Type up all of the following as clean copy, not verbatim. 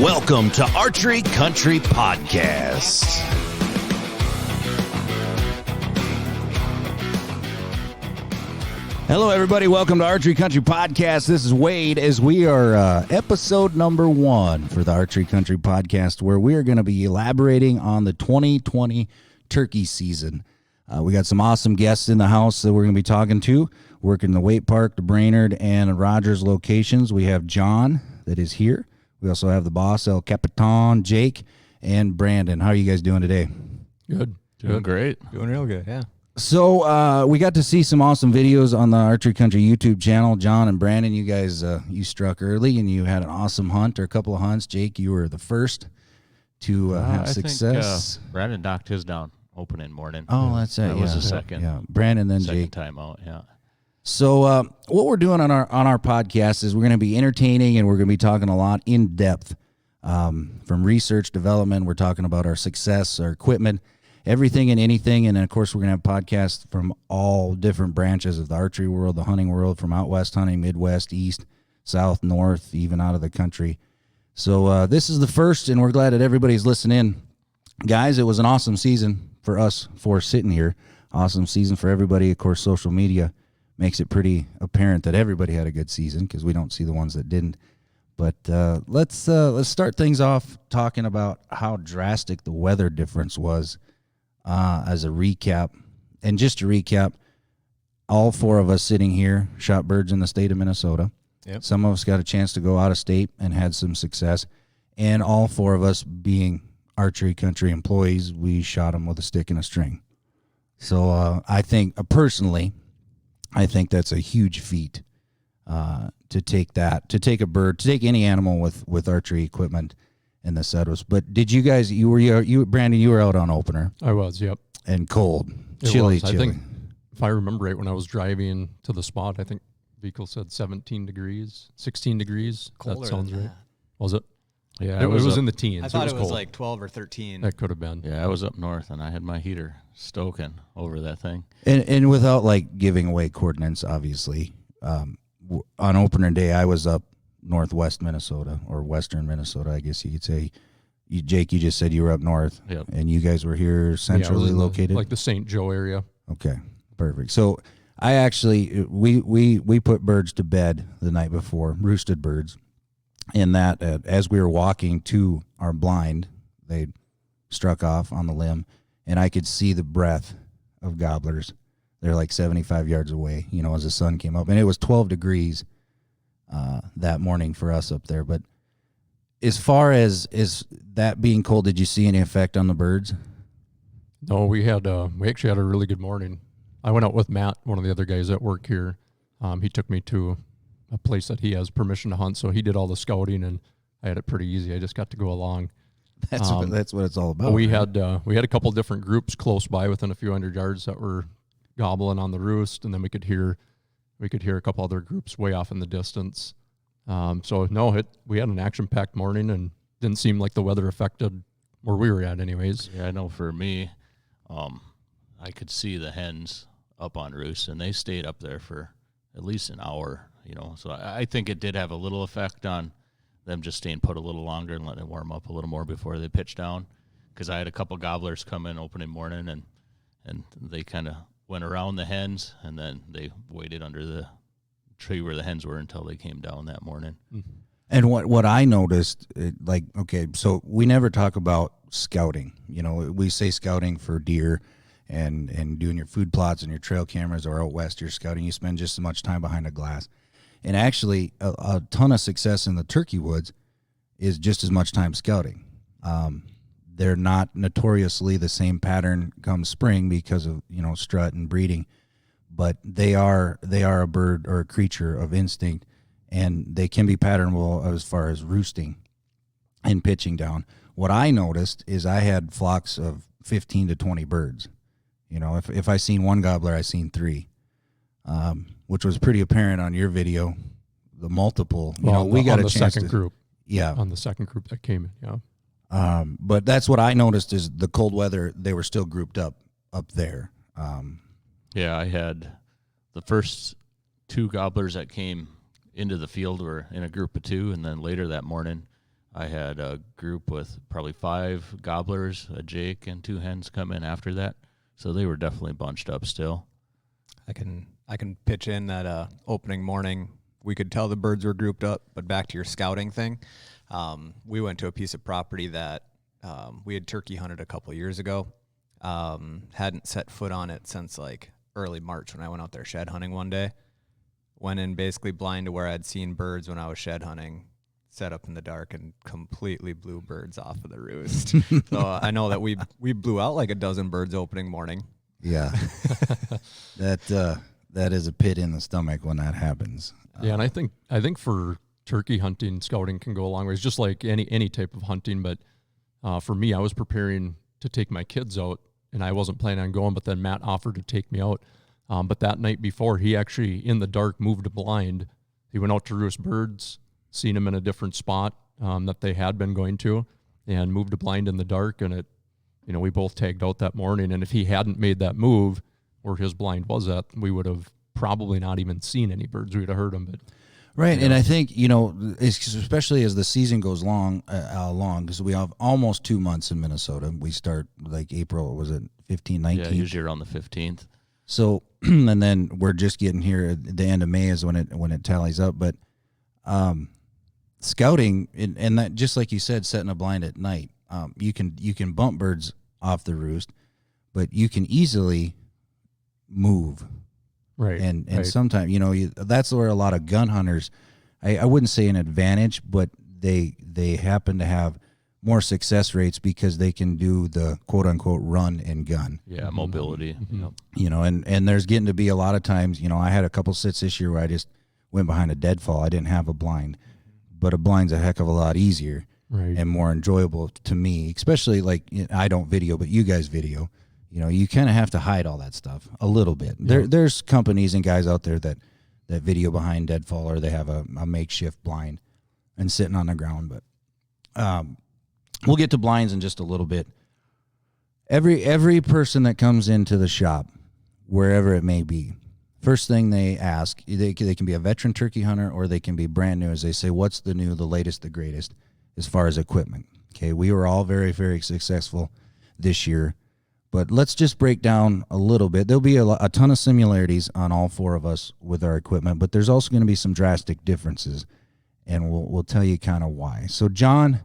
Welcome to Archery Country Podcast. Hello, everybody. Welcome to Archery Country Podcast. This is Waite, as we are episode number 1 for the Archery Country Podcast, where we are going to be elaborating on the 2020 turkey season. We got some awesome guests in the house that we're going to be talking to, working the Waite Park, the Brainerd, and Rogers locations. We have John that is here. We also have the boss, El Capitan, Jake, and Brandon. How are you guys doing today? Good. Doing great. Doing real good, yeah. So we got to see some awesome videos on the Archery Country YouTube channel. John and Brandon, you guys, you struck early, and you had an awesome hunt, or a couple of hunts. Jake, you were the first to have success. I think Brandon knocked his down opening morning. Oh, that's it. That was the second. Yeah, Brandon, then second Jake. Time out, yeah. So what we're doing on our podcast is we're going to be entertaining, and we're going to be talking a lot in depth from research development. We're talking about our success, our equipment, everything and anything. And then, of course, we're going to have podcasts from all different branches of the archery world, the hunting world, from out west hunting, Midwest, East, South, North, even out of the country. So this is the first, and we're glad that everybody's listening. Guys, it was an awesome season for us for sitting here. Awesome season for everybody. Of course, social media makes it pretty apparent that everybody had a good season because we don't see the ones that didn't. But let's start things off talking about how drastic the weather difference was as a recap. And just to recap, all 4 of us sitting here shot birds in the state of Minnesota. Yep. Some of us got a chance to go out of state and had some success. And all 4 of us being Archery Country employees, we shot them with a stick and a string. So I think, personally, I think that's a huge feat to take a bird, to take any animal with archery equipment in the settles. But did you guys, Brandon, you were out on opener. I was, yep. And cold, It chilly. I think, if I remember right, when I was driving to the spot, I think vehicle said 17 degrees, 16 degrees. Colder that sounds than right. that. Was it? Yeah, It was in the teens. I thought it was cold. like 12 or 13. That could have been. Yeah, I was up north, and I had my heater stoking over that thing. And without like giving away coordinates, obviously, on opener day, I was up northwest Minnesota, or western Minnesota, I guess you could say. Jake, you just said you were up north, Yep. and you guys were here Yeah, I was centrally in located? like the St. Joe area. Okay, perfect. So I actually, we put birds to bed the night before, roosted birds, in that as we were walking to our blind, they struck off on the limb, and I could see the breath of gobblers. They're like 75 yards away, as the sun came up. And it was 12 degrees that morning for us up there. But as far as that being cold, did you see any effect on the birds? No, we actually had a really good morning. I went out with Matt, one of the other guys at work here. He took me to a place that he has permission to hunt, so he did all the scouting, and I had it pretty easy. I just got to go along. That's what it's all about. We right? had a couple different groups close by within a few hundred yards that were gobbling on the roost, and then we could hear a couple other groups way off in the distance. We had an action-packed morning, and didn't seem like the weather affected where we were at anyways. Yeah, I know for me, I could see the hens up on roost, and they stayed up there for at least an hour, So I think it did have a little effect on them just staying put a little longer and letting it warm up a little more before they pitched down. Because I had a couple gobblers come in opening morning, and they kind of went around the hens, and then they waited under the tree where the hens were until they came down that morning. Mm-hmm. And what I noticed, so we never talk about scouting. We say scouting for deer and doing your food plots and your trail cameras, or out west, you're scouting. You spend just as much time behind a glass. And actually, a ton of success in the turkey woods is just as much time scouting. They're not notoriously the same pattern come spring because of, strut and breeding, but they are a bird or a creature of instinct, and they can be patternable as far as roosting and pitching down. What I noticed is I had flocks of 15 to 20 birds. If I seen one gobbler, I seen 3. Which was pretty apparent on your video, the multiple. We got a chance second group. Yeah. On the second group that came in, yeah. But that's what I noticed is the cold weather, they were still grouped up there. Yeah, I had the first 2 gobblers that came into the field were in a group of 2, and then later that morning I had a group with probably 5 gobblers, a Jake, and 2 hens come in after that. So they were definitely bunched up still. I can pitch in that opening morning. We could tell the birds were grouped up, but back to your scouting thing, we went to a piece of property that we had turkey hunted a couple of years ago. Hadn't set foot on it since like early March when I went out there shed hunting one day. Went in basically blind to where I'd seen birds when I was shed hunting, set up in the dark, and completely blew birds off of the roost. So I know that we blew out like a dozen birds opening morning. Yeah. That is a pit in the stomach when that happens. Yeah, and I think for turkey hunting, scouting can go a long ways, just like any type of hunting. But for me, I was preparing to take my kids out, and I wasn't planning on going, but then Matt offered to take me out. But that night before, he actually, in the dark, moved a blind. He went out to roost birds, seen them in a different spot that they had been going to, and moved a blind in the dark. And it, we both tagged out that morning. And if he hadn't made that move where his blind was at, we would have probably not even seen any birds. We'd have heard them. But right, and I think especially as the season goes along, because we have almost 2 months in Minnesota. We start like April, was it 15, 19? Yeah, usually around the 15th. So, and then we're just getting here at the end of May is when it tallies up. But scouting and that, just like you said, setting a blind at night, you can bump birds off the roost, but you can easily move. right, And right. sometimes, that's where a lot of gun hunters, I wouldn't say an advantage, but they happen to have more success rates because they can do the quote unquote run and gun. Yeah, mobility. Mm-hmm. Yep. And there's getting to be a lot of times, I had a couple sits this year where I just went behind a deadfall. I didn't have a blind, but a blind's a heck of a lot easier Right. and more enjoyable to me, especially like I don't video, but you guys video. You kind of have to hide all that stuff a little bit. There's companies and guys out there that video behind deadfall, or they have a makeshift blind and sitting on the ground. But we'll get to blinds in just a little bit. Every person that comes into the shop, wherever it may be, first thing they ask, they can be a veteran turkey hunter or they can be brand new, as they say, what's the new, the latest, the greatest as far as equipment. Okay, we were all very, very successful this year. But let's just break down a little bit. There'll be a ton of similarities on all 4 of us with our equipment, but there's also going to be some drastic differences, and we'll tell you kind of why. So, John,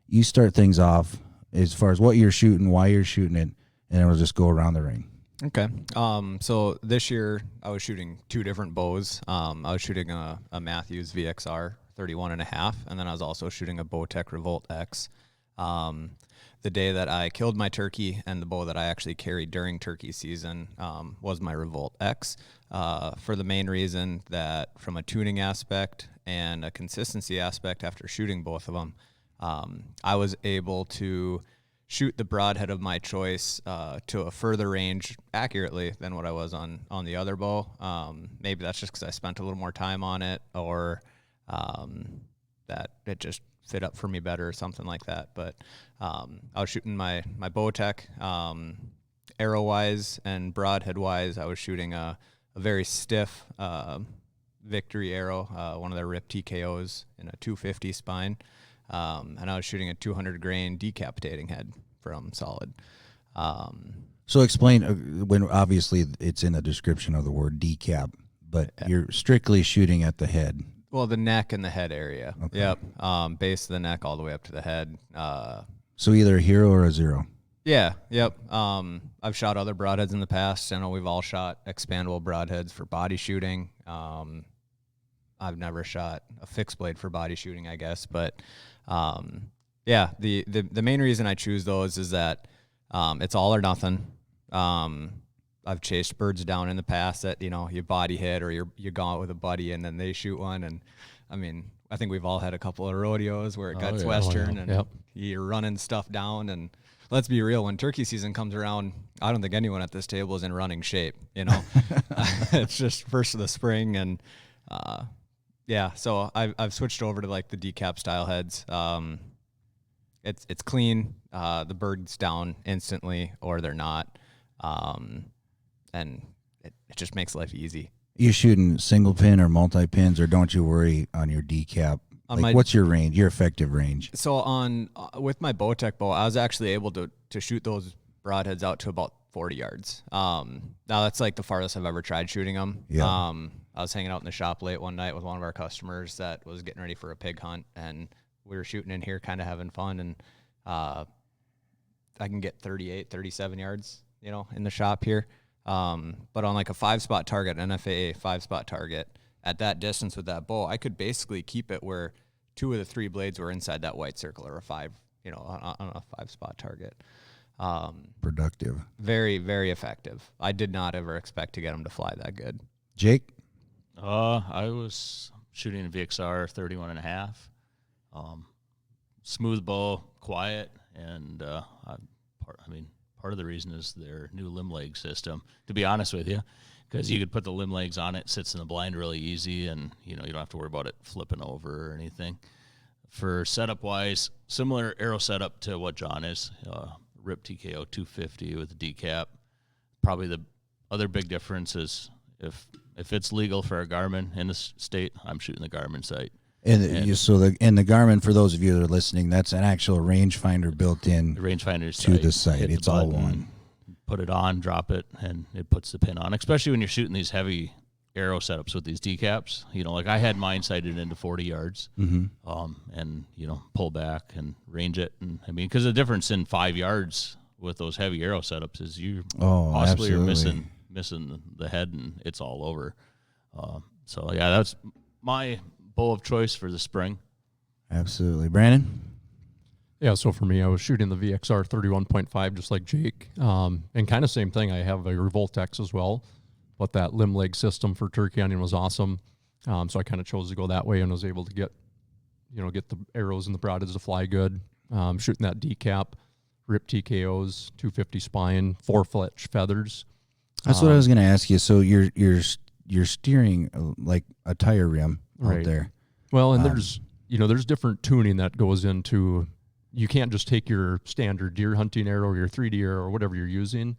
you start things off as far as what you're shooting, why you're shooting it, and then we'll just go around the ring. Okay. So this year I was shooting 2 different bows. I was shooting a Matthews VXR 31.5, and then I was also shooting a Bowtech Revolt X. The day that I killed my turkey and the bow that I actually carried during turkey season was my Revolt X, for the main reason that from a tuning aspect and a consistency aspect, after shooting both of them, I was able to shoot the broadhead of my choice to a further range accurately than what I was on the other bow. Maybe that's just because I spent a little more time on it, or that it just fit up for me better or something like that. But I was shooting my Bowtech, arrow-wise and broadhead-wise. I was shooting a very stiff Victory arrow, one of their RIP TKOs in a 250 spine. And I was shooting a 200 grain decapitating head from Solid. So explain, when obviously it's in the description of the word decap, but you're strictly shooting at the head. Well, the neck and the head area. Okay. Yep. Base of the neck all the way up to the head. So either a hero or a zero. Yeah. Yep. I've shot other broadheads in the past. I know we've all shot expandable broadheads for body shooting. I've never shot a fixed blade for body shooting, I guess. But yeah, the main reason I choose those is that it's all or nothing. I've chased birds down in the past that, you body hit, or you go out with a buddy and then they shoot one. And I mean, I think we've all had a couple of rodeos where it cuts western and you're running stuff down. And let's be real, when turkey season comes around, I don't think anyone at this table is in running shape. It's just first of the spring. And yeah, so I've switched over to like the decap style heads. It's clean. The bird's down instantly, or they're not. And it just makes life easy. You shooting single pin or multi pins, or don't you worry on your decap What's your range, your effective range? So with my Bowtech bow, I was actually able to shoot those broadheads out to about 40 yards. Now that's like the farthest I've ever tried shooting them. Yeah. I was hanging out in the shop late one night with one of our customers that was getting ready for a pig hunt, and we were shooting in here, kind of having fun, and I can get 38, 37 yards, in the shop here. But on like a 5-spot target, an FAA 5-spot target, at that distance with that bow, I could basically keep it where 2 of the 3 blades were inside that white circle, or a 5, on a 5-spot target. Productive. Very, very effective. I did not ever expect to get them to fly that good. Jake? I was shooting a VXR 31.5. Smooth bow, quiet, and part of the reason is their new limb leg system, to be honest with you, because you could put the limb legs on it, sits in the blind really easy, and you don't have to worry about it flipping over or anything. For setup wise, similar arrow setup to what John is, RIP TKO 250 with a decap. Probably the other big difference is if it's legal for a Garmin in the state, I'm shooting the Garmin sight. And the Garmin, for those of you that are listening, that's an actual rangefinder built in the rangefinder's to the sight. It's all one. Put it on, drop it, and it puts the pin on. Especially when you're shooting these heavy arrow setups with these decaps. Like I had mine sighted into 40 yards, and pull back and range it. And because the difference in 5 yards with those heavy arrow setups is you possibly are missing the head, and it's all over. So yeah, that's my bow of choice for the spring. Absolutely. Brandon? Yeah, so for me, I was shooting the VXR 31.5 just like Jake, and kind of same thing. I have a Revolt X as well, but that limb leg system for turkey hunting was awesome. So I kind of chose to go that way and was able to get the arrows and the broadheads to fly good. Shooting that decap, RIP TKOs, 250 spine, 4-fletch feathers. That's what I was going to ask you. So you're steering like a tire rim out there. Well, and there's different tuning that goes into. You can't just take your standard deer hunting arrow or your 3D arrow or whatever you're using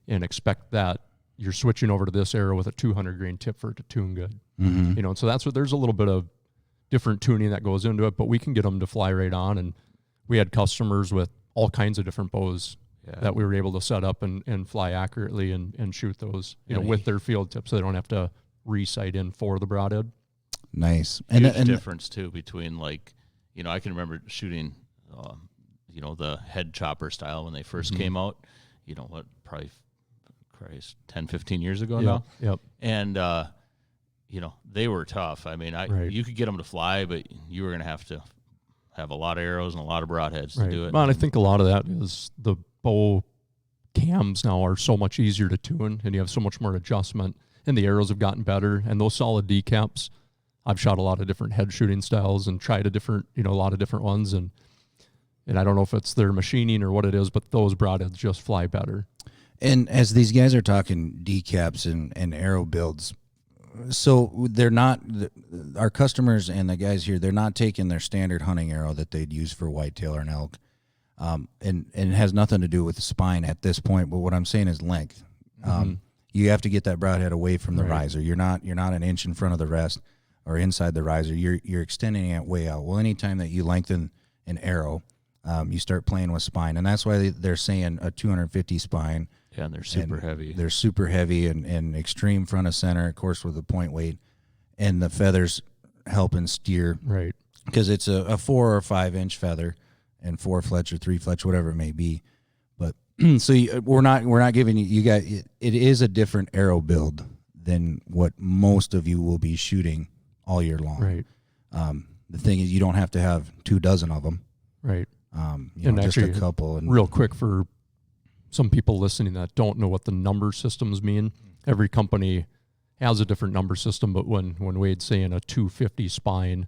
and expect that you're switching over to this arrow with a 200 grain tip for it to tune good. Mm-hmm. So that's what, there's a little bit of different tuning that goes into it, but we can get them to fly right on. And we had customers with all kinds of different bows that we were able to set up and fly accurately and shoot those, with their field tips, so they don't have to re-sight in for the broadhead. Nice. And difference too between I can remember shooting, the head chopper style when they first came out, probably 10, 15 years ago now. Yep. And, they were tough. You could get them to fly, but you were going to have a lot of arrows and a lot of broadheads to do it. Well, I think a lot of that is the bow cams now are so much easier to tune, and you have so much more adjustment, and the arrows have gotten better, and those solid decaps, I've shot a lot of different head shooting styles and tried a lot of different ones, and I don't know if it's their machining or what it is, but those broadheads just fly better. And as these guys are talking decaps and arrow builds, so they're not, our customers and the guys here, they're not taking their standard hunting arrow that they'd use for whitetail or an elk, and it has nothing to do with the spine at this point, but what I'm saying is length. You have to get that broadhead away from the riser. You're not an inch in front of the rest or inside the riser. You're extending it way out. Well, anytime that you lengthen an arrow, you start playing with spine, and that's why they're saying a 250 spine. Yeah, and they're super heavy. They're super heavy and extreme front of center, of course, with the point weight, and the feathers helping steer. Right. Because it's a 4 or 5 inch feather, and 4-fletch or 3-fletch, whatever it may be. But so we're not giving you guys. It is a different arrow build than what most of you will be shooting all year long. Right. The thing is, you don't have to have 24 of them. Right. And just a couple. And real quick, for some people listening that don't know what the number systems mean, every company has a different number system, but when Wade's saying a 250 spine,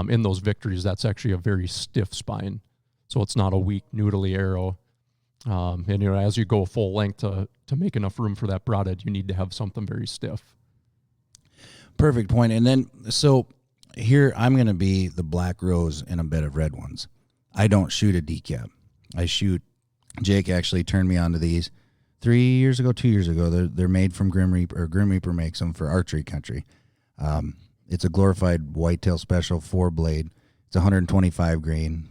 in those victories, that's actually a very stiff spine. So it's not a weak, noodly arrow. And as you go full length to make enough room for that broadhead, you need to have something very stiff. Perfect point. And then, so here I'm going to be the black rose in a bed of red ones. I don't shoot a decap. Jake actually turned me onto these 2 years ago. They're made from Grim Reaper, or Grim Reaper makes them for Archery Country. It's a glorified whitetail special 4-blade. It's 125 grain.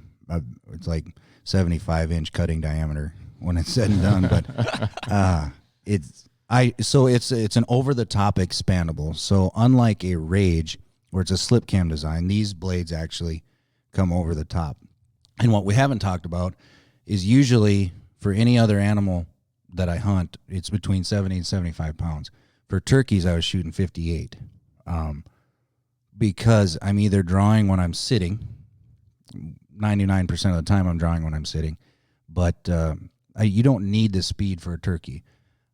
It's like 75-inch cutting diameter when it's said and done. But it's an over-the-top expandable. So unlike a Rage, where it's a slip cam design, these blades actually come over the top. And what we haven't talked about is usually for any other animal that I hunt, it's between 70 and 75 pounds. For turkeys, I was shooting 58 because I'm either drawing when I'm sitting. 99% of the time I'm drawing when I'm sitting. But you don't need the speed for a turkey.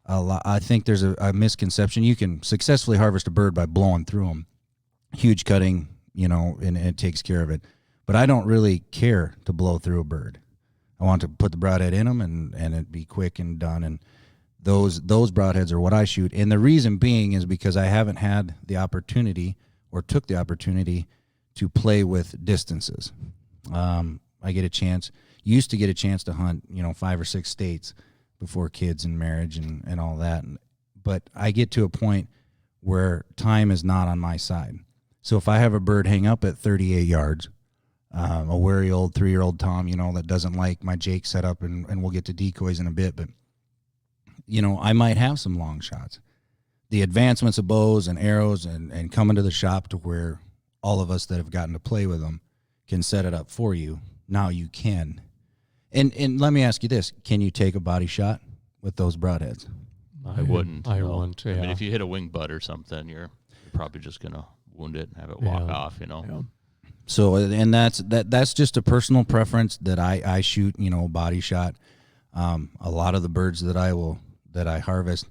I think there's a misconception. You can successfully harvest a bird by blowing through them. Huge cutting, and it takes care of it. But I don't really care to blow through a bird. I want to put the broadhead in them and it be quick and done. And those broadheads are what I shoot. And the reason being is because I haven't had the opportunity or took the opportunity to play with distances. I used to get a chance to hunt, 5 or 6 states before kids and marriage and all that. But I get to a point where time is not on my side. So if I have a bird hang up at 38 yards, a wary old 3-year-old Tom, that doesn't like my Jake setup, and we'll get to decoys in a bit, but, I might have some long shots. The advancements of bows and arrows and coming to the shop to where all of us that have gotten to play with them can set it up for you. Now you can. And let me ask you this. Can you take a body shot with those broadheads? I wouldn't. I no. wouldn't, I mean, yeah. if you hit a wing butt or something, you're probably just going to wound it and have it walk off, Yeah. So, and that's just a personal preference that I shoot, body shot. A lot of the birds that I harvest,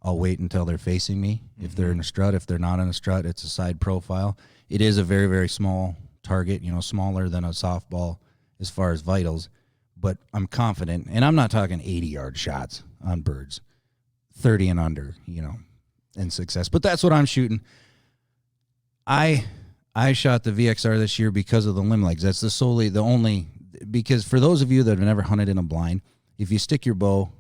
I'll wait until they're facing me. Mm-hmm. If they're in a strut, if they're not in a strut, it's a side profile. It is a very, very small target, smaller than a softball as far as vitals, but I'm confident, and I'm not talking 80-yard shots on birds, 30 and under, and success. But that's what I'm shooting. I shot the VXR this year because of the limb legs. That's because for those of you that have never hunted in a blind, if you stick your bow,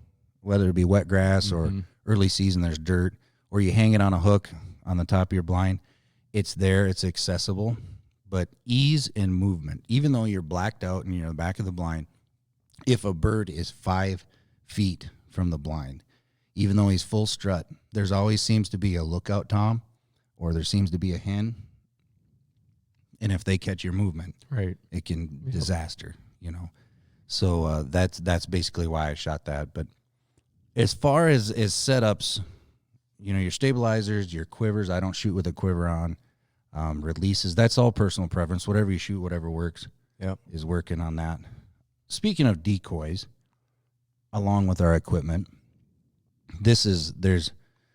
whether it be wet grass or early season, there's dirt, or you hang it on a hook on the top of your blind, it's there, it's accessible. But ease and movement, even though you're blacked out and you're in the back of the blind, if a bird is 5 feet from the blind, even though he's full strut, there's always seems to be a lookout Tom, or there seems to be a hen. And if they catch your movement, right, it can disaster, So that's basically why I shot that. But as far as setups, your stabilizers, your quivers, I don't shoot with a quiver on. Releases, that's all personal preference. Whatever you shoot, whatever works, is working on that. Speaking of decoys, along with our equipment, there's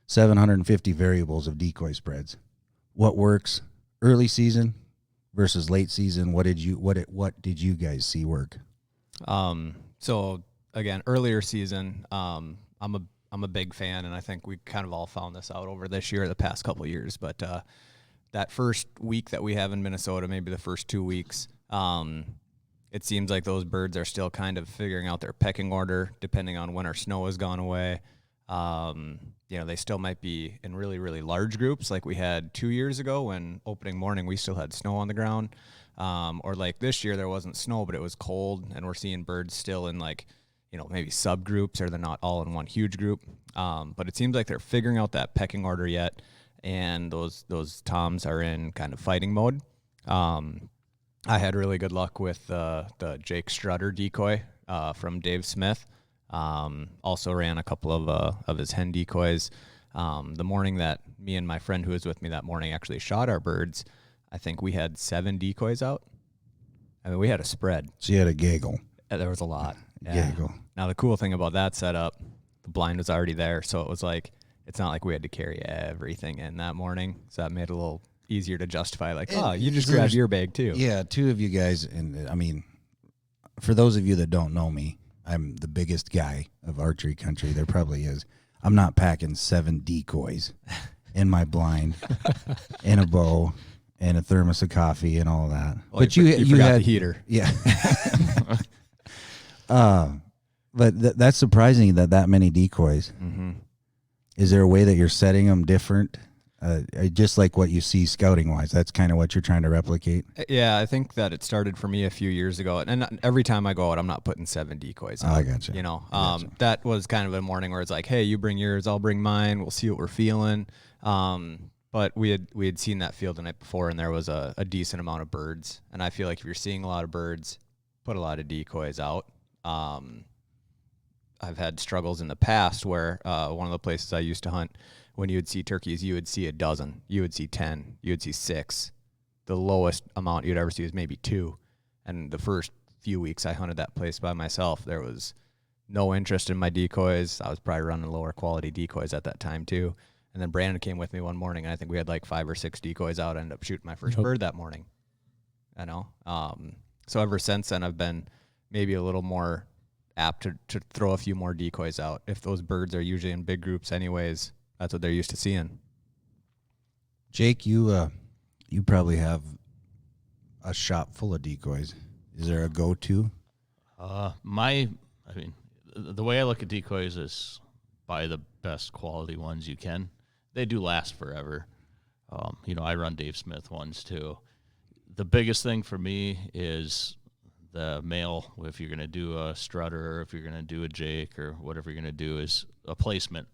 750 variables of decoy spreads. What works early season versus late season? What did you guys see work? So again, earlier season, I'm a big fan, and I think we kind of all found this out over this year, the past couple of years, but that first week that we have in Minnesota, maybe the first 2 weeks, it seems like those birds are still kind of figuring out their pecking order, depending on when our snow has gone away. They still might be in really, really large groups like we had 2 years ago when opening morning we still had snow on the ground. Or like this year there wasn't snow, but it was cold, and we're seeing birds still in maybe subgroups, or they're not all in one huge group. But it seems like they're figuring out that pecking order yet, and those toms are in kind of fighting mode. I had really good luck with the Jake Strutter decoy from Dave Smith. Also ran a couple of his hen decoys. The morning that me and my friend who was with me that morning actually shot our birds, I think we had 7 decoys out. I mean, we had a spread. So you had a gaggle. There was a lot. Yeah. Gaggle. Now, the cool thing about that setup, the blind was already there, so it was like, it's not like we had to carry everything in that morning. So that made it a little easier to justify, you just grabbed your bag too. Yeah, 2 of you guys, and I mean, for those of you that don't know me, I'm the biggest guy of Archery Country. There probably is. I'm not packing 7 decoys in my blind, and a bow, and a thermos of coffee, and all that. Well, but you forgot the heater. Yeah. But that's surprising that many decoys. Mm-hmm. Is there a way that you're setting them different just like what you see scouting wise. That's kind of what you're trying to replicate. Yeah, I think that it started for me a few years ago, and every time I go out, I'm not putting 7 decoys out. I gotcha. You know, Gotcha. that was kind of a morning where it's like, hey, you bring yours, I'll bring mine. We'll see what we're feeling. But we had seen that field the night before, and there was a decent amount of birds. And I feel like if you're seeing a lot of birds, put a lot of decoys out. I've had struggles in the past where one of the places I used to hunt, when you would see turkeys, you would see a dozen, you would see 10, you would see 6. The lowest amount you'd ever see was maybe 2. And the first few weeks I hunted that place by myself, there was no interest in my decoys. I was probably running lower quality decoys at that time too. And then Brandon came with me one morning, and I think we had like 5 or 6 decoys out. I ended up shooting my first bird that morning. You know, so ever since then, I've been maybe a little more apt to throw a few more decoys out. If those birds are usually in big groups anyways, that's what they're used to seeing. Jake, you probably have a shop full of decoys. Is there a go-to? The way I look at decoys is buy the best quality ones you can. They do last forever. I run Dave Smith ones too. The biggest thing for me is the male. If you're going to do a strutter, or if you're going to do a Jake, or whatever you're going to do, is a placement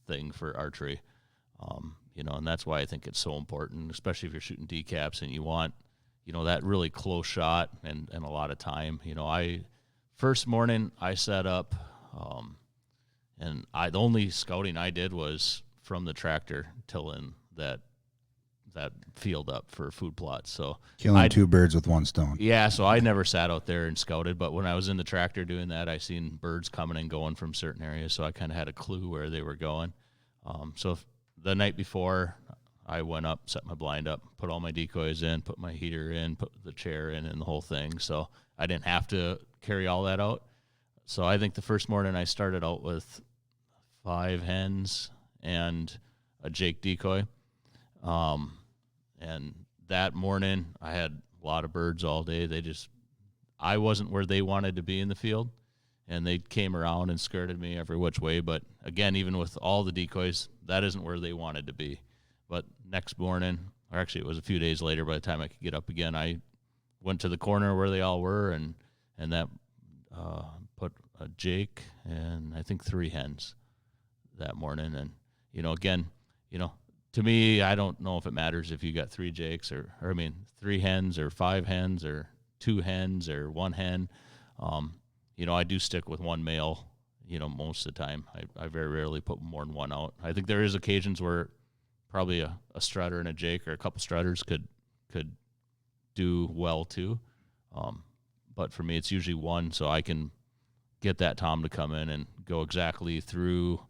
thing for archery. And that's why I think it's so important, especially if you're shooting decaps and you want, that really close shot and a lot of time. First morning I set up, and the only scouting I did was from the tractor tilling that field up for food plots. So Killing 2 birds with 1 stone. Yeah, so I never sat out there and scouted, but when I was in the tractor doing that, I seen birds coming and going from certain areas, so I kind of had a clue where they were going. So the night before, I went up, set my blind up, put all my decoys in, put my heater in, put the chair in, and the whole thing. So I didn't have to carry all that out. So I think the first morning I started out with 5 hens and a Jake decoy. And that morning I had a lot of birds all day. I wasn't where they wanted to be in the field, and they came around and skirted me every which way. But again, even with all the decoys, that isn't where they wanted to be. But next morning, or actually it was a few days later, by the time I could get up again, I went to the corner where they all were, and that put a Jake and I think 3 hens that morning. And, again, to me, I don't know if it matters if you got 3 Jakes or 3 hens or 5 hens or 2 hens or 1 hen. I do stick with 1 male, most of the time. I very rarely put more than 1 out. I think there is occasions where probably a strutter and a Jake or a couple strutters could do well too. But for me, it's usually 1, so I can get that tom to come in and go exactly through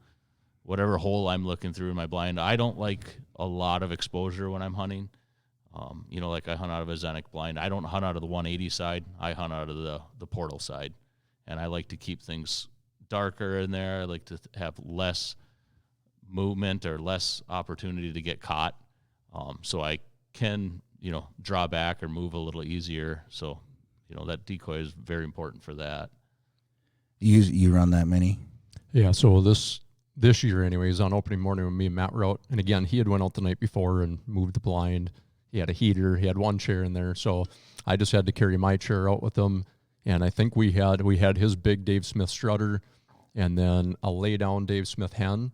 whatever hole I'm looking through in my blind. I don't like a lot of exposure when I'm hunting. Like I hunt out of a Zenic blind. I don't hunt out of the 180 side. I hunt out of the portal side. And I like to keep things darker in there. I like to have less movement or less opportunity to get caught. So I can, draw back or move a little easier. So, that decoy is very important for that. You run that many? Yeah, so this year anyways, on opening morning when me and Matt were out, and again, he had went out the night before and moved the blind. He had a heater. He had 1 chair in there. So I just had to carry my chair out with him. And I think we had his big Dave Smith strutter, and then a lay down Dave Smith hen.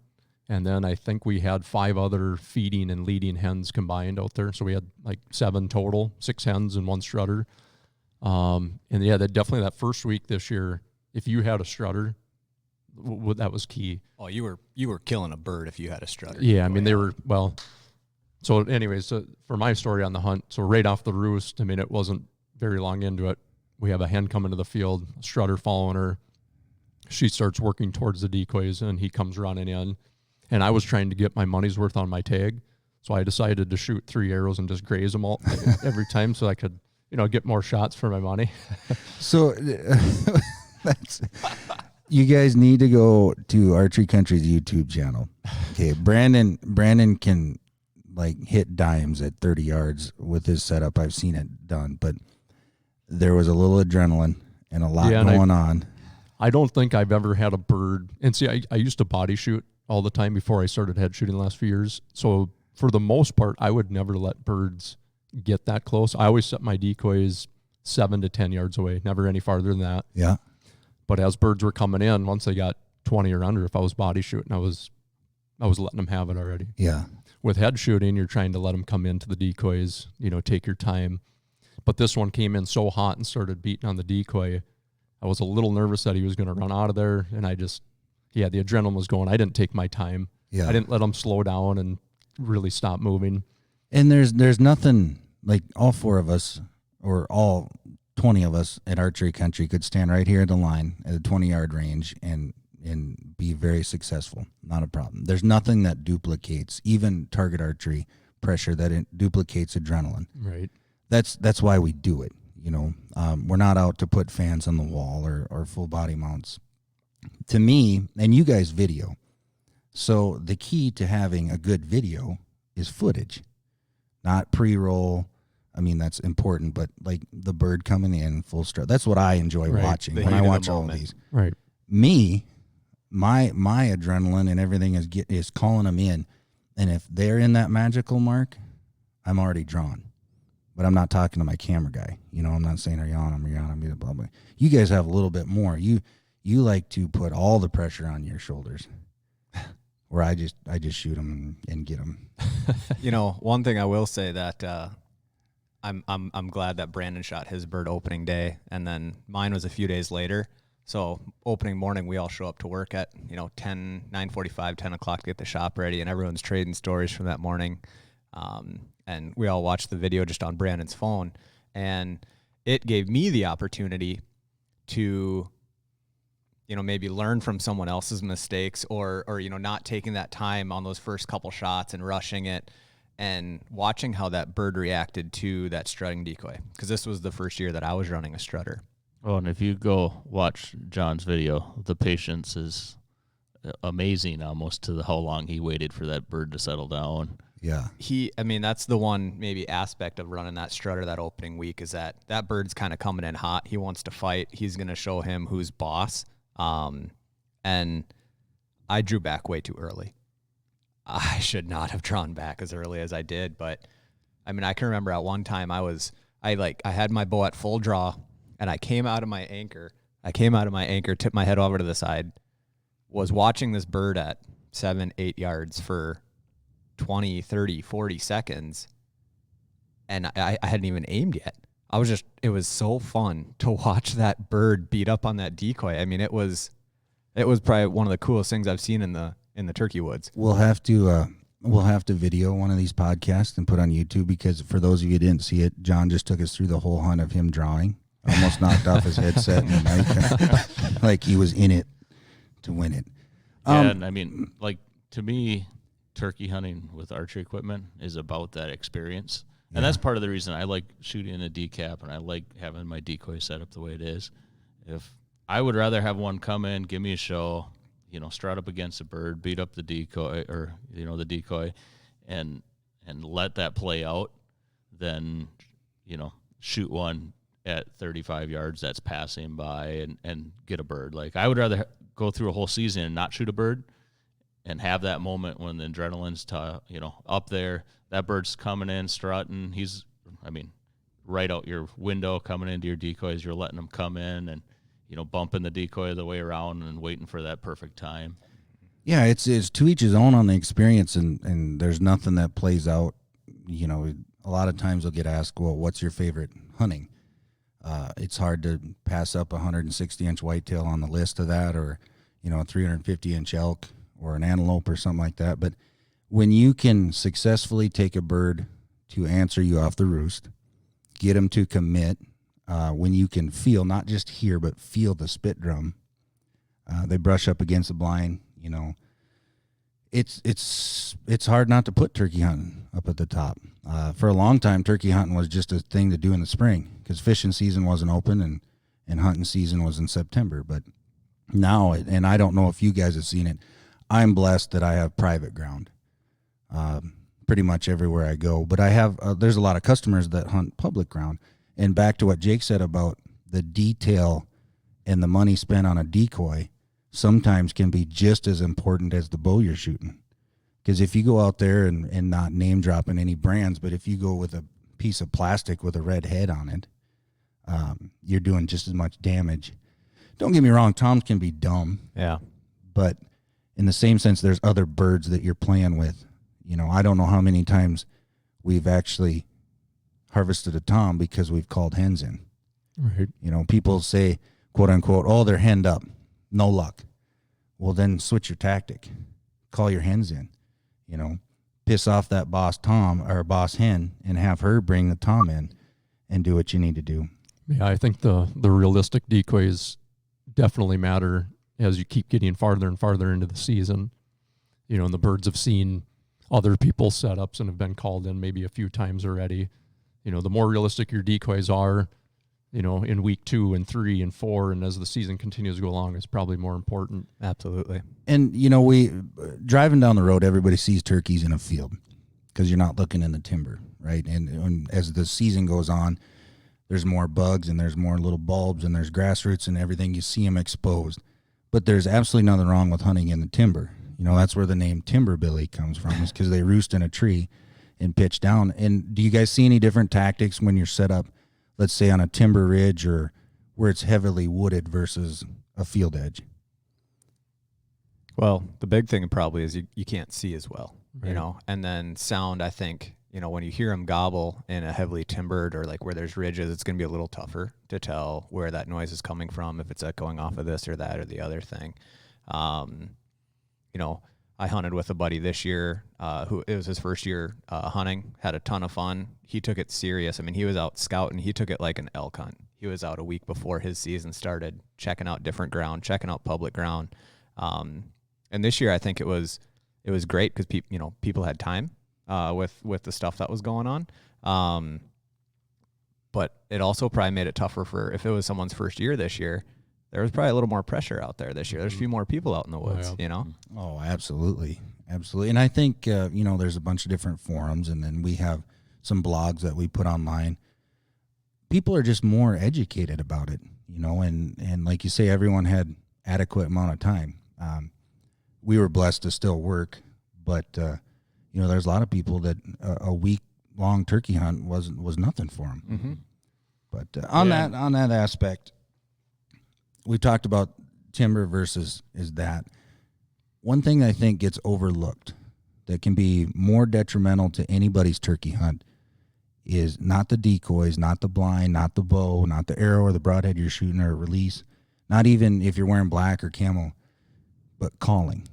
And then I think we had 5 other feeding and leading hens combined out there. So we had like 7 total, 6 hens and 1 strutter. And yeah, definitely that first week this year, if you had a strutter, that was key. Oh, you were killing a bird if you had a strutter. Yeah, I mean, they were, well, so anyways, so for my story on the hunt, so right off the roost, I mean, it wasn't very long into it. We have a hen coming to the field, a strutter following her. She starts working towards the decoys, and he comes running in. And I was trying to get my money's worth on my tag, so I decided to shoot 3 arrows and just graze them all every time so I could, get more shots for my money. So you guys need to go to Archery Country's YouTube channel. Okay, Brandon can hit dimes at 30 yards with his setup. I've seen it done, but there was a little adrenaline and a lot going on. I don't think I've ever had a bird. And see, I used to body shoot all the time before I started head shooting the last few years. So for the most part, I would never let birds get that close. I always set my decoys 7 to 10 yards away, never any farther than that. Yeah. But as birds were coming in, once they got 20 or under, if I was body shooting, I was letting them have it already. Yeah. With head shooting, you're trying to let them come into the decoys, take your time. But this one came in so hot and started beating on the decoy. I was a little nervous that he was going to run out of there, and the adrenaline was going. I didn't take my time. Yeah. I didn't let him slow down and really stop moving. And there's nothing like all 4 of us or all 20 of us at Archery Country could stand right here at the line at a 20-yard range and be very successful. Not a problem. There's nothing that duplicates, even target archery pressure, that it duplicates adrenaline. Right. That's why we do it. We're not out to put fans on the wall or full body mounts. To me, and you guys video. So the key to having a good video is footage, not pre-roll. I mean, that's important, but like the bird coming in full strut. That's what I enjoy watching when I watch all of these. Right. Me, my adrenaline and everything is calling them in. And if they're in that magical mark, I'm already drawn. But I'm not talking to my camera guy. I'm not saying, are you on him, blah, blah. You guys have a little bit more. You like to put all the pressure on your shoulders. Where I just shoot them and get them. One thing I will say that I'm glad that Brandon shot his bird opening day, and then mine was a few days later. So opening morning, we all show up to work at 9:45, 10 o'clock to get the shop ready, and everyone's trading stories from that morning. And we all watched the video just on Brandon's phone, and it gave me the opportunity to maybe learn from someone else's mistakes or not taking that time on those first couple shots and rushing it, and watching how that bird reacted to that strutting decoy. Because this was the first year that I was running a strutter. Oh, and if you go watch John's video, the patience is amazing almost to how long he waited for that bird to settle down. Yeah. That's the one maybe aspect of running that strutter that opening week is that bird's kind of coming in hot. He wants to fight. He's going to show him who's boss. And I drew back way too early. I should not have drawn back as early as I did, but I can remember at one time I had my bow at full draw, and I came out of my anchor, tipped my head over to the side, was watching this bird at 7-8 yards for 20, 30, 40 seconds, and I hadn't even aimed yet. It was so fun to watch that bird beat up on that decoy. It was probably one of the coolest things I've seen in the turkey woods. We'll have to video one of these podcasts and put on YouTube, because for those of you who didn't see it, John just took us through the whole hunt of him drawing. Almost knocked off his headset in the night, like he was in it to win it. And to me, turkey hunting with archery equipment is about that experience. And that's part of the reason I like shooting a decap, and I like having my decoy set up the way it is. If I would rather have one come in, give me a show, strut up against a bird, beat up the decoy or, the decoy and let that play out than, shoot one at 35 yards that's passing by and get a bird. Like, I would rather go through a whole season and not shoot a bird and have that moment when the adrenaline's up there. That bird's coming in, strutting. He's, right out your window, coming into your decoys. You're letting him come in and, bumping the decoy the way around and waiting for that perfect time. Yeah, it's to each his own on the experience, and there's nothing that plays out. A lot of times they'll get asked, well, what's your favorite hunting? It's hard to pass up a 160-inch whitetail on the list of that, or, a 350-inch elk or an antelope or something like that. But when you can successfully take a bird to answer you off the roost, get them to commit, when you can feel, not just hear, but feel the spit drum, they brush up against the blind, it's hard not to put turkey hunting up at the top. For a long time, turkey hunting was just a thing to do in the spring because fishing season wasn't open and hunting season was in September. But now, and I don't know if you guys have seen it, I'm blessed that I have private ground pretty much everywhere I go. But I have there's a lot of customers that hunt public ground. And back to what Jake said about the detail and the money spent on a decoy sometimes can be just as important as the bow you're shooting. Because if you go out there and not name dropping any brands, but if you go with a piece of plastic with a red head on it, you're doing just as much damage. Don't get me wrong, toms can be dumb. Yeah. But in the same sense, there's other birds that you're playing with. You know, I don't know how many times we've actually harvested a tom because we've called hens in. Right. You know, people say, quote unquote, oh, they're henned up. No luck. Well, then switch your tactic. Call your hens in. You know, piss off that boss tom or boss hen and have her bring the tom in and do what you need to do. Yeah, I think the realistic decoys definitely matter as you keep getting farther and farther into the season. You know, and the birds have seen other people's setups and have been called in maybe a few times already. You know, the more realistic your decoys are, you know, in week 2 and 3 and 4, and as the season continues to go along, it's probably more important. Absolutely. And, you know, we driving down the road, everybody sees turkeys in a field because you're not looking in the timber, right? And as the season goes on, there's more bugs and there's more little bulbs and there's grass roots and everything. You see them exposed. But there's absolutely nothing wrong with hunting in the timber. You know, that's where the name Timberbilly comes from, is because they roost in a tree and pitch down. And do you guys see any different tactics when you're set up, let's say on a timber ridge or where it's heavily wooded versus a field edge? Well, the big thing probably is you can't see as well, Right. you know, and then sound, I think, you know, when you hear them gobble in a heavily timbered or like where there's ridges, it's going to be a little tougher to tell where that noise is coming from, if it's echoing off of this or that or the other thing. You know, I hunted with a buddy this year who it was his first year hunting, had a ton of fun. He took it serious. I mean, he was out scouting. He took it like an elk hunt. He was out a week before his season started, checking out different ground, checking out public ground. And this year, I think it was great because people had time with the stuff that was going on. But it also probably made it tougher for if it was someone's first year this year. There was probably a little more pressure out there this year. There's a few more people out in the woods, you know? Oh, absolutely. Absolutely. And I think, you know, there's a bunch of different forums, and then we have some blogs that we put online. People are just more educated about it, you know, and like you say, everyone had adequate amount of time. We were blessed to still work, but, you know, there's a lot of people that a week-long turkey hunt was nothing for them. Mm-hmm. But on that aspect, we talked about timber versus is that. One thing I think gets overlooked that can be more detrimental to anybody's turkey hunt is not the decoys, not the blind, not the bow, not the arrow or the broadhead you're shooting or release, not even if you're wearing black or camo, but calling.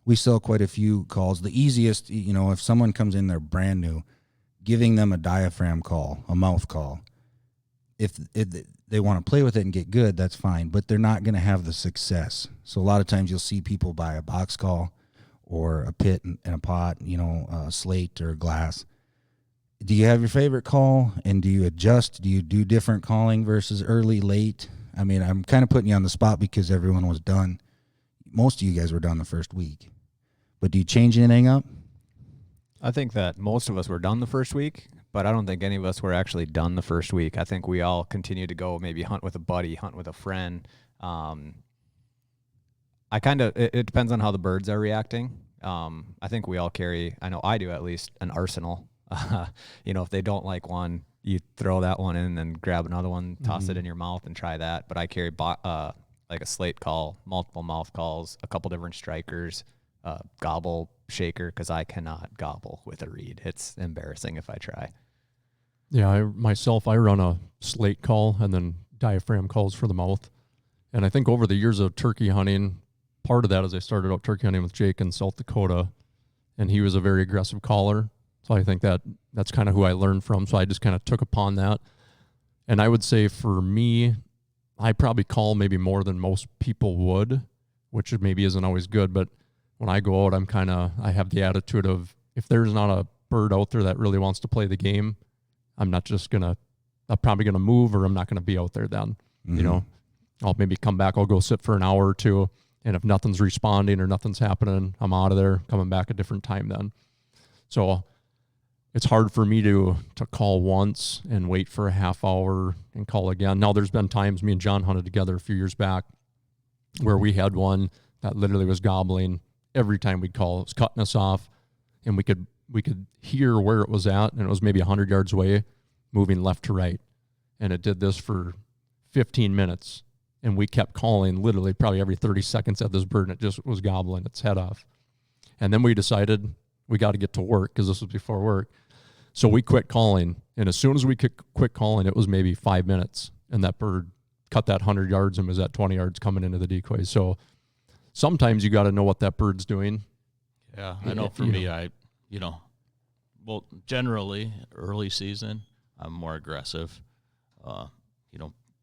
We sell quite a few calls. The easiest, you know, if someone comes in, they're brand new, giving them a diaphragm call, a mouth call. If they want to play with it and get good, that's fine, but they're not going to have the success. So a lot of times you'll see people buy a box call or a pit and a pot, you know, a slate or glass. Do you have your favorite call, and do you adjust? Do you do different calling versus early, late? I mean, I'm kind of putting you on the spot because everyone was done. Most of you guys were done the first week. But do you change anything up? I think that most of us were done the first week, but I don't think any of us were actually done the first week. I think we all continued to go, maybe hunt with a buddy, hunt with a friend. It depends on how the birds are reacting. I think we all carry, I know I do at least, an arsenal. You know, if they don't like one, you throw that one in and then grab another one, toss it in your mouth and try that. But I carry like a slate call, multiple mouth calls, a couple different strikers, gobble shaker, because I cannot gobble with a reed. It's embarrassing if I try. Yeah, I run a slate call and then diaphragm calls for the mouth. And I think over the years of turkey hunting, part of that is I started out turkey hunting with Jake in South Dakota, and he was a very aggressive caller. So I think that's kind of who I learned from. So I just kind of took upon that. And I would say for me, I probably call maybe more than most people would, which maybe isn't always good. But when I go out, I have the attitude of, if there's not a bird out there that really wants to play the game, I'm probably going to move, or I'm not going to be out there then. Mm-hmm. You know, I'll maybe come back, I'll go sit for an hour or two. And if nothing's responding or nothing's happening, I'm out of there, coming back a different time then. So it's hard for me to call once and wait for a half hour and call again. Now, there's been times me and John hunted together a few years back where we had one that literally was gobbling every time we'd call. It was cutting us off, and we could hear where it was at, and it was maybe 100 yards away, moving left to right. And it did this for 15 minutes, and we kept calling literally probably every 30 seconds at this bird, and it just was gobbling its head off. And then we decided we got to get to work because this was before work. So we quit calling, and as soon as we could quit calling, it was maybe 5 minutes, and that bird cut that 100 yards and was at 20 yards coming into the decoy. So sometimes you got to know what that bird's doing. Yeah, I know for me, well, generally early season, I'm more aggressive,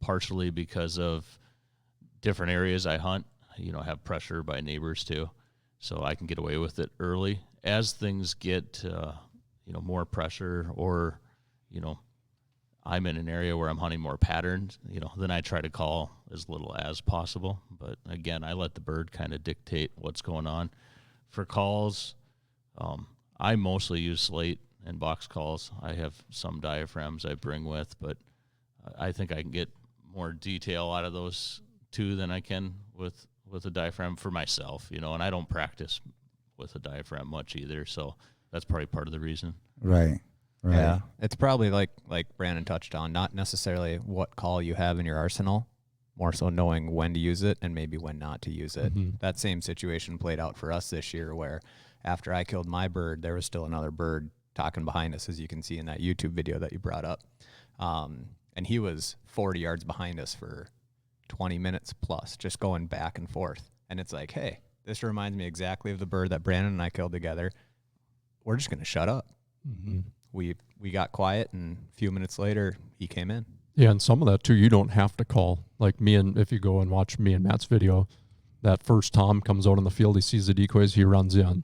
partially because of different areas I hunt, have pressure by neighbors too. So I can get away with it early. As things get, more pressure or, I'm in an area where I'm hunting more patterns, then I try to call as little as possible. But again, I let the bird kind of dictate what's going on. For calls, I mostly use slate and box calls. I have some diaphragms I bring with, but I think I can get more detail out of those two than I can with a diaphragm for myself, and I don't practice with a diaphragm much either. So that's probably part of the reason. Right. Yeah, it's probably like Brandon touched on, not necessarily what call you have in your arsenal, more so knowing when to use it and maybe when not to use it. Mm-hmm. That same situation played out for us this year where after I killed my bird, there was still another bird talking behind us, as you can see in that YouTube video that you brought up. And he was 40 yards behind us for 20 minutes plus, just going back and forth. And it's like, hey, this reminds me exactly of the bird that Brandon and I killed together. We're just going to shut up. Mm-hmm. We got quiet, and a few minutes later, he came in. Yeah, and some of that, too, you don't have to call. Like if you go and watch me and Matt's video, that first Tom comes out on the field, he sees the decoys, he runs in.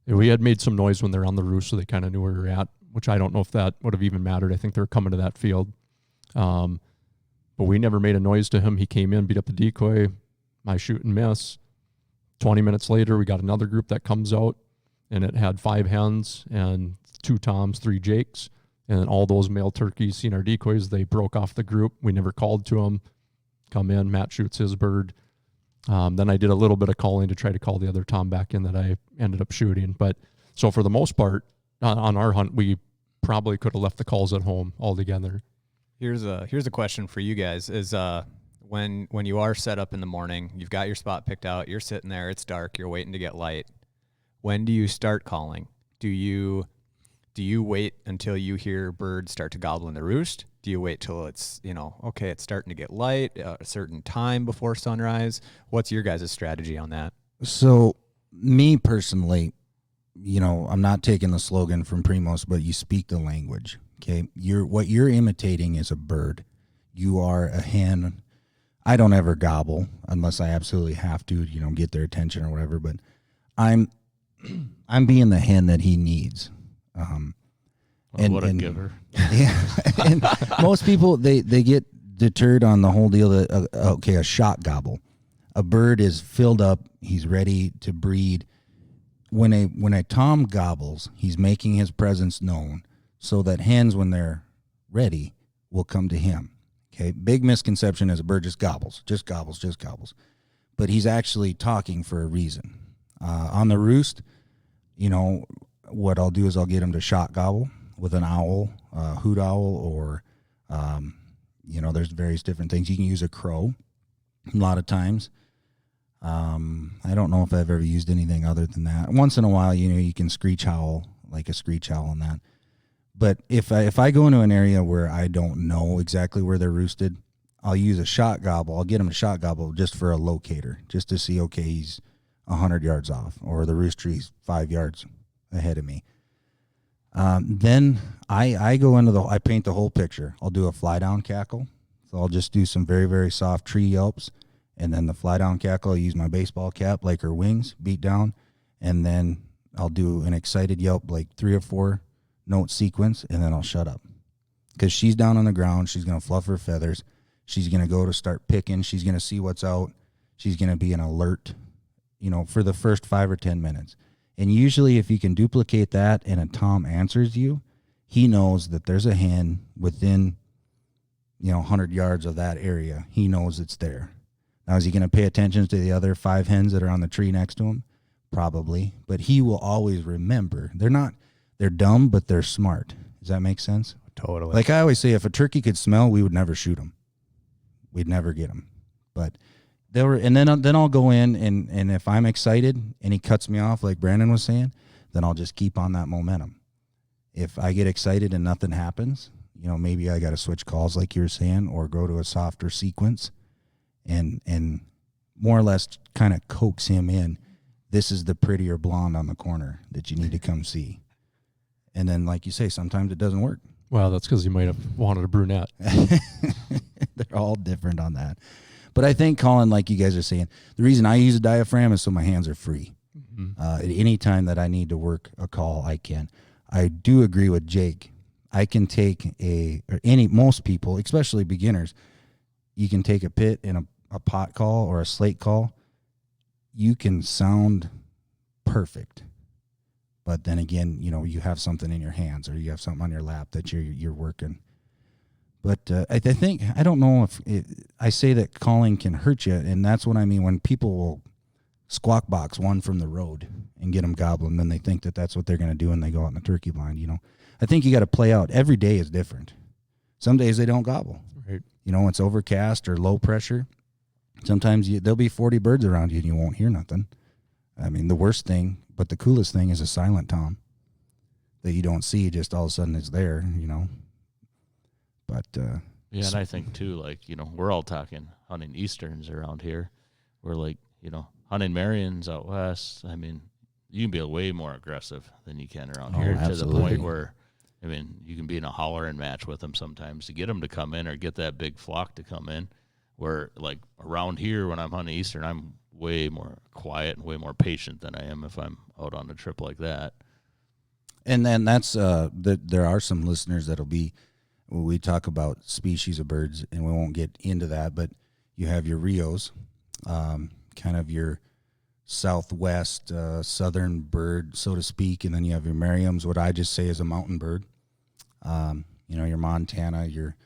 We had made some noise when they're on the roost, so they kind of knew where we were at, which I don't know if that would have even mattered. I think they were coming to that field. But we never made a noise to him. He came in, beat up the decoy, my shoot and miss. 20 minutes later, we got another group that comes out, and it had 5 hens and 2 toms, 3 jakes, and all those male turkeys seen our decoys. They broke off the group. We never called to them. Come in, Matt shoots his bird. Then I did a little bit of calling to try to call the other tom back in that I ended up shooting. But so for the most part, on our hunt, we probably could have left the calls at home altogether. Here's a question for you guys: is when you are set up in the morning, you've got your spot picked out, you're sitting there, it's dark, you're waiting to get light. When do you start calling? Do you wait until you hear birds start to gobble in the roost? Do you wait till it's, okay, it's starting to get light, a certain time before sunrise? What's your guys' strategy on that? So me personally, I'm not taking the slogan from Primos, but you speak the language. Okay. What you're imitating is a bird. You are a hen. I don't ever gobble unless I absolutely have to, get their attention or whatever, but I'm being the hen that he needs. What a giver. Yeah. And most people, they get deterred on the whole deal that, a shot gobble. A bird is filled up. He's ready to breed. When a tom gobbles, he's making his presence known so that hens, when they're ready, will come to him. Okay. Big misconception is a bird just gobbles. But he's actually talking for a reason. On the roost, what I'll do is I'll get him to shot gobble with an owl, hoot owl, or, there's various different things. You can use a crow a lot of times. I don't know if I've ever used anything other than that. Once in a while, you can screech owl, like a screech owl and that. But if I go into an area where I don't know exactly where they're roosted, I'll use a shot gobble. I'll get him a shot gobble just for a locator, just to see, okay, he's 100 yards off, or the roost tree's 5 yards ahead of me. Then I go into I paint the whole picture. I'll do a fly down cackle. So I'll just do some very, very soft tree yelps. And then the fly down cackle, I'll use my baseball cap, like her wings, beat down. And then I'll do an excited yelp, like 3 or 4 note sequence, and then I'll shut up. Because she's down on the ground. She's going to fluff her feathers. She's going to go to start picking. She's going to see what's out. She's going to be an alert, for the first 5 or 10 minutes. And usually if you can duplicate that and a tom answers you, he knows that there's a hen within, 100 yards of that area. He knows it's there. Now, is he going to pay attention to the other 5 hens that are on the tree next to him? Probably. But he will always remember. They're dumb, but they're smart. Does that make sense? Totally. Like I always say, if a turkey could smell, we would never shoot him. We'd never get him. But then I'll go in, and if I'm excited and he cuts me off, like Brandon was saying, then I'll just keep on that momentum. If I get excited and nothing happens, maybe I got to switch calls like you were saying, or go to a softer sequence and more or less kind of coax him in. This is the prettier blonde on the corner that you need to come see. And then, like you say, sometimes it doesn't work. Well, that's because you might have wanted a brunette. They're all different on that. But I think, Colin, like you guys are saying, the reason I use a diaphragm is so my hands are free. Mm-hmm. At any time that I need to work a call, I can. I do agree with Jake. I can take most people, especially beginners, you can take a pit and a pot call or a slate call. You can sound perfect. But then again, you have something in your hands or you have something on your lap that you're working. But I think, I don't know if I say that calling can hurt you, and that's what I mean when people will squawk box one from the road and get them gobbling, then they think that that's what they're going to do and they go out in the turkey blind, I think you got to play out. Every day is different. Some days they don't gobble. Right. It's overcast or low pressure. Sometimes there'll be 40 birds around you and you won't hear nothing. I mean, the worst thing, but the coolest thing is a silent tom that you don't see, just all of a sudden it's there, But yeah, and I think too, like, we're all talking hunting easterns around here. We're like, hunting Marions out west. I mean, you can be way more aggressive than you can around here, absolutely. to the point where, you can be in a hollering match with them sometimes to get them to come in or get that big flock to come in. Where, like, around here when I'm hunting eastern, I'm way more quiet and way more patient than I am if I'm out on a trip like that. And then that's there are some listeners that'll be, when we talk about species of birds, and we won't get into that, but you have your Rios, kind of your southwest southern bird, so to speak, and then you have your Merriams, what I just say is a mountain bird. Your Montana, your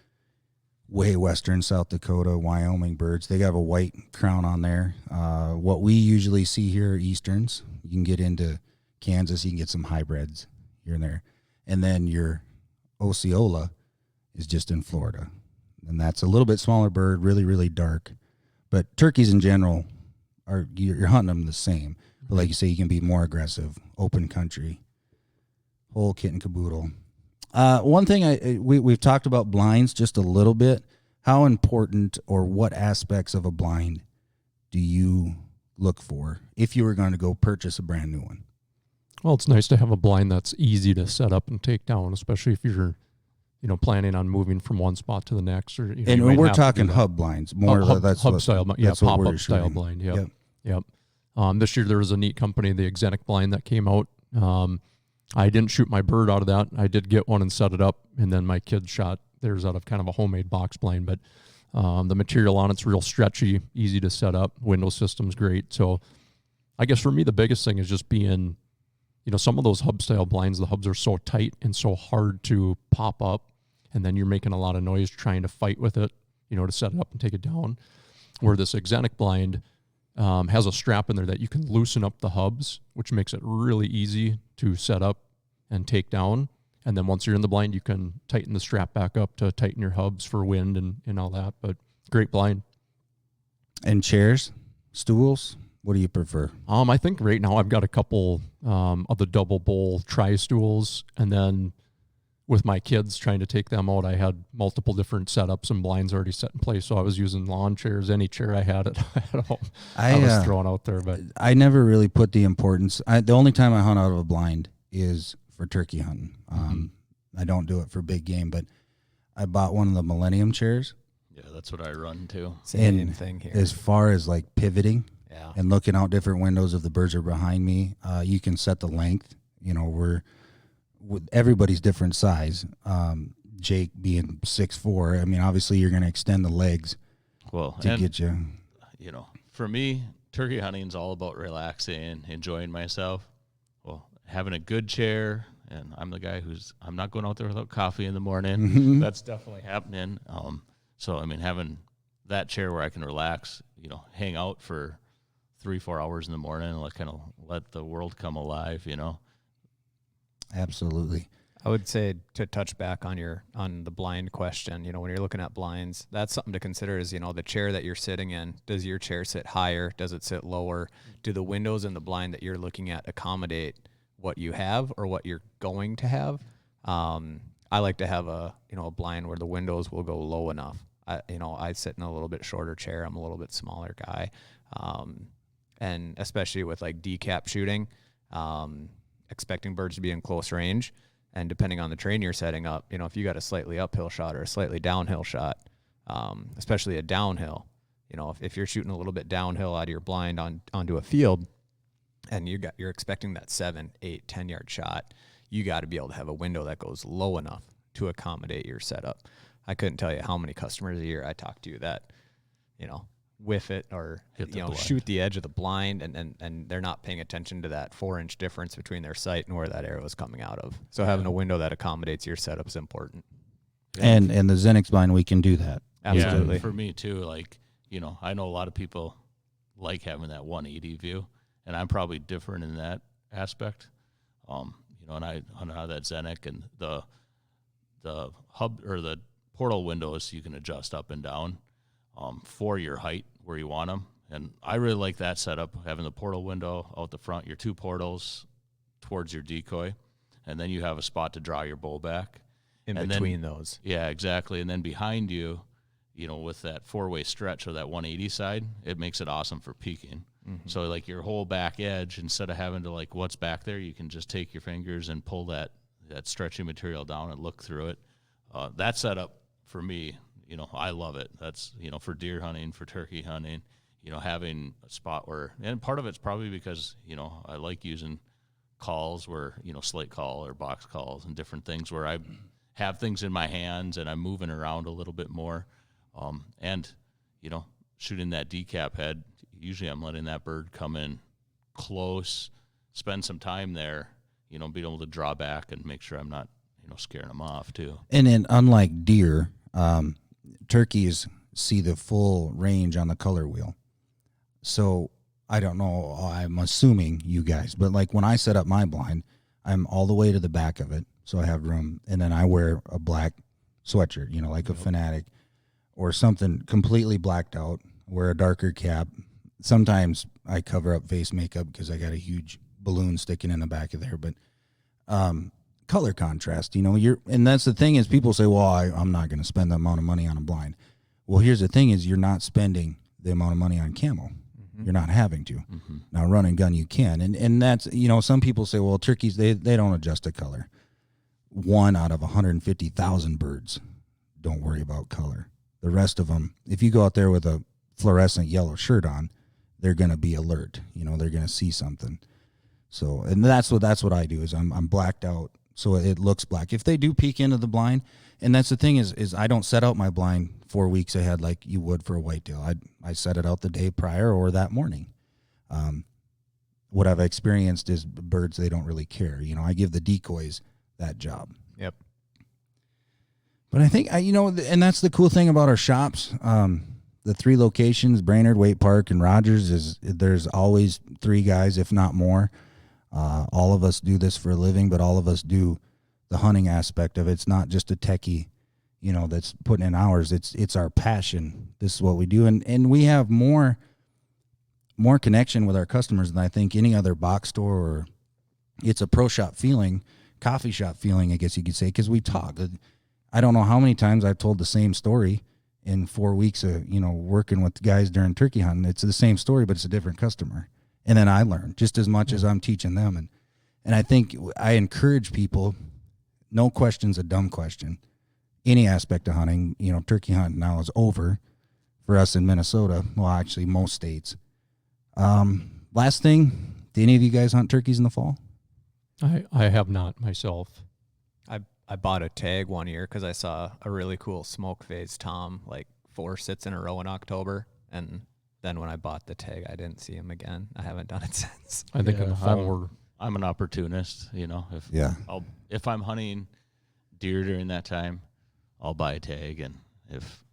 way western South Dakota, Wyoming birds. They have a white crown on there. What we usually see here are easterns. You can get into Kansas, you can get some hybrids here and there. And then your Osceola is just in Florida. And that's a little bit smaller bird, really, really dark. But turkeys in general, you're hunting them the same. But like you say, you can be more aggressive, open country, whole kit and caboodle. One thing we've talked about blinds just a little bit. How important or what aspects of a blind do you look for if you were going to go purchase a brand new one? Well, it's nice to have a blind that's easy to set up and take down, especially if you're, planning on moving from one spot to the next. Or and we're talking hub blinds, more hub style, pop-up style blind. Yep. This year there was a neat company, the Exenic blind, that came out. I didn't shoot my bird out of that. I did get one and set it up, and then my kids shot theirs out of kind of a homemade box blind. But the material on it's real stretchy, easy to set up. Window system's great. So I guess for me the biggest thing is just being, some of those hub style blinds, the hubs are so tight and so hard to pop up, and then you're making a lot of noise trying to fight with it, to set it up and take it down. Where this Exenic blind has a strap in there that you can loosen up the hubs, which makes it really easy to set up and take down. And then once you're in the blind, you can tighten the strap back up to tighten your hubs for wind and all that. But great blind. And chairs, stools, what do you prefer? I think right now I've got a couple of the double bowl tri-stools, and then with my kids trying to take them out, I had multiple different setups and blinds already set in place. So I was using lawn chairs, any chair I had at home. I was throwing out there, but I never really put the importance. The only time I hunt out of a blind is for turkey hunting. I don't do it for big game, but I bought one of the Millennium chairs. Yeah, that's what I run too. Same thing here. As far as like pivoting and looking out different windows if the birds are behind me, you can set the length. Everybody's different size. Jake being 6'4", I mean, obviously you're going to extend the legs to get you. For me, turkey hunting is all about relaxing, enjoying myself. Well, having a good chair, and I'm the guy I'm not going out there without coffee in the morning. That's definitely happening. So, having that chair where I can relax, hang out for 3-4 hours in the morning and let the world come alive, Absolutely. I would say, to touch back on the blind question, when you're looking at blinds, that's something to consider is, the chair that you're sitting in. Does your chair sit higher? Does it sit lower? Do the windows in the blind that you're looking at accommodate what you have or what you're going to have? I like to have a blind where the windows will go low enough. I sit in a little bit shorter chair. I'm a little bit smaller guy. And especially with like decap shooting, expecting birds to be in close range. And depending on the terrain you're setting up, if you got a slightly uphill shot or a slightly downhill shot, especially a downhill, if you're shooting a little bit downhill out of your blind onto a field and you're expecting that 7, 8, 10-yard shot, you got to be able to have a window that goes low enough to accommodate your setup. I couldn't tell you how many customers a year I talk to that, whiff it or shoot the edge of the blind and they're not paying attention to that 4-inch difference between their sight and where that arrow is coming out of. So having a window that accommodates your setup is important. And the Xenix blind, we can do that. Absolutely. Yeah, for me too, I know a lot of people like having that 180 view, and I'm probably different in that aspect. And I have that Xenic and the hub or the portal windows you can adjust up and down for your height where you want them. And I really like that setup, having the portal window out the front, your 2 portals towards your decoy, and then you have a spot to draw your bow back. In between those. Yeah, exactly. And then behind you, with that 4-way stretch of that 180 side, it makes it awesome for peeking. Mm-hmm. So like your whole back edge, instead of having to what's back there, you can just take your fingers and pull that stretchy material down and look through it. That setup for me, I love it. That's, for deer hunting, for turkey hunting, having a spot where, and part of it's probably because, I like using calls where, slate call or box calls and different things where I have things in my hands and I'm moving around a little bit more. And, shooting that decap head, usually I'm letting that bird come in close, spend some time there, being able to draw back and make sure I'm not, scaring them off too. And then unlike deer, turkeys see the full range on the color wheel. So I don't know, I'm assuming you guys, but when I set up my blind, I'm all the way to the back of it, so I have room, and then I wear a black sweatshirt, like a Fanatic or something completely blacked out, wear a darker cap. Sometimes I cover up face makeup because I got a huge balloon sticking in the back of there, but color contrast, and that's the thing is people say, well, I'm not going to spend the amount of money on a blind. Well, here's the thing is you're not spending the amount of money on camo. Mm-hmm. You're not having to. Mm-hmm. Now, run and gun you can. And that's, some people say, well, turkeys, they don't adjust to color. 1 out of 150,000 birds don't worry about color. The rest of them, if you go out there with a fluorescent yellow shirt on, they're going to be alert. They're going to see something. So, and that's what I do is I'm blacked out so it looks black. If they do peek into the blind, and that's the thing is I don't set out my blind 4 weeks ahead like you would for a whitetail. I set it out the day prior or that morning. What I've experienced is birds, they don't really care. I give the decoys that job. Yep. But I think, and that's the cool thing about our shops. The 3 locations, Brainerd, Waite Park, and Rogers, is there's always 3 guys, if not more. All of us do this for a living, but all of us do the hunting aspect of it. It's not just a techie, that's putting in hours. It's our passion. This is what we do. And we have more connection with our customers than I think any other box store, or it's a pro shop feeling, coffee shop feeling, I guess you could say, because we talk. I don't know how many times I've told the same story in 4 weeks of, working with guys during turkey hunting. It's the same story, but it's a different customer. And then I learn just as much as I'm teaching them. And I think I encourage people, no question's a dumb question. Any aspect of hunting, turkey hunting now is over for us in Minnesota. Well, actually most states. Last thing, do any of you guys hunt turkeys in the fall? I have not myself. I bought a tag one year because I saw a really cool smoke phase tom, 4 sits in a row in October. And then when I bought the tag, I didn't see him again. I haven't done it since. I think in the fall I'm an opportunist, if I'm hunting deer during that time, I'll buy a tag, and if,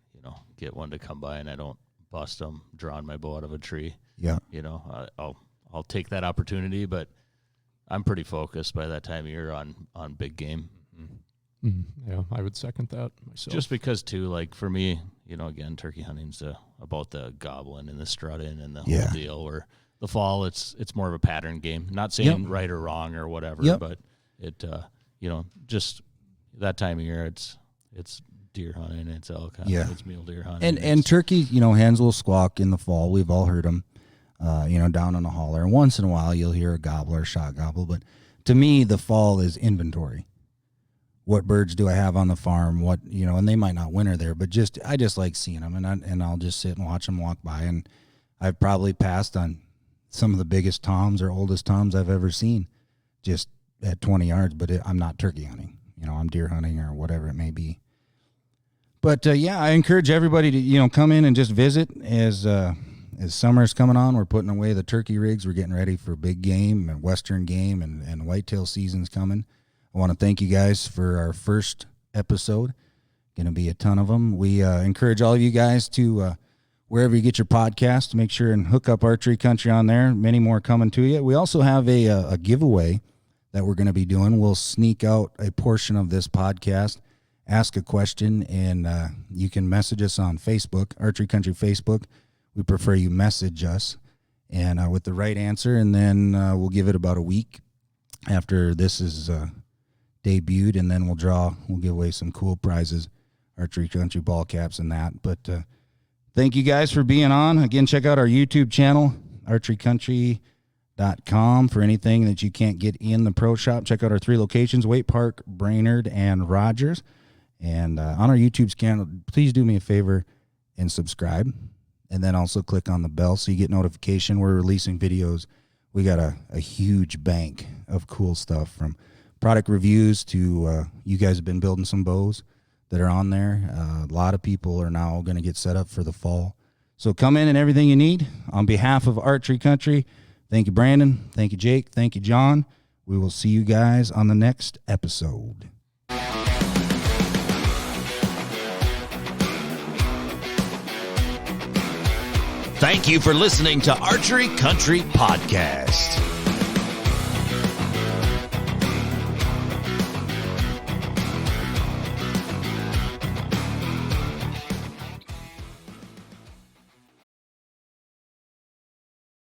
get one to come by and I don't bust them, drawing my bow out of a tree. Yeah. You know, I'll take that opportunity, but I'm pretty focused by that time of year on big game. Yeah, I would second that myself. Just because too, like for me, you know, again, turkey hunting's about the gobbling and the strutting and the whole deal. Where the fall, it's more of a pattern game. Not saying right or wrong or whatever, but it, you know, just that time of year, it's deer hunting, it's elk hunting, it's mule deer hunting, and turkey. You know, hens will squawk in the fall. We've all heard them. You know, down on the holler. And once in a while, you'll hear a gobbler, shot gobble. But to me, the fall is inventory. What birds do I have on the farm? What, you know, and they might not winter there, but I just like seeing them, and I'll just sit and watch them walk by. And I've probably passed on some of the biggest toms or oldest toms I've ever seen, just at 20 yards. But I'm not turkey hunting. You know, I'm deer hunting or whatever it may be. But yeah, I encourage everybody to, you know, come in and just visit as summer's coming on. We're putting away the turkey rigs. We're getting ready for big game and western game, and whitetail season's coming. I want to thank you guys for our first episode. Going to be a ton of them. We encourage all of you guys to, wherever you get your podcast, make sure and hook up Archery Country on there. Many more coming to you. We also have a giveaway that we're going to be doing. We'll sneak out a portion of this podcast, ask a question, and you can message us on Facebook, Archery Country Facebook. We prefer you message us and with the right answer, and then we'll give it about a week after this is debuted, and then we'll give away some cool prizes, Archery Country ball caps and that. But thank you guys for being on. Again, check out our YouTube channel, archerycountry.com, for anything that you can't get in the pro shop. Check out our 3 locations, Waite Park, Brainerd, and Rogers. And on our YouTube channel, please do me a favor and subscribe, and then also click on the bell so you get notification. We're releasing videos. We got a huge bank of cool stuff, from product reviews to you guys have been building some bows that are on there. A lot of people are now going to get set up for the fall. So come in and everything you need. On behalf of Archery Country, thank you, Brandon. Thank you, Jake. Thank you, John. We will see you guys on the next episode. Thank you for listening to Archery Country Podcast.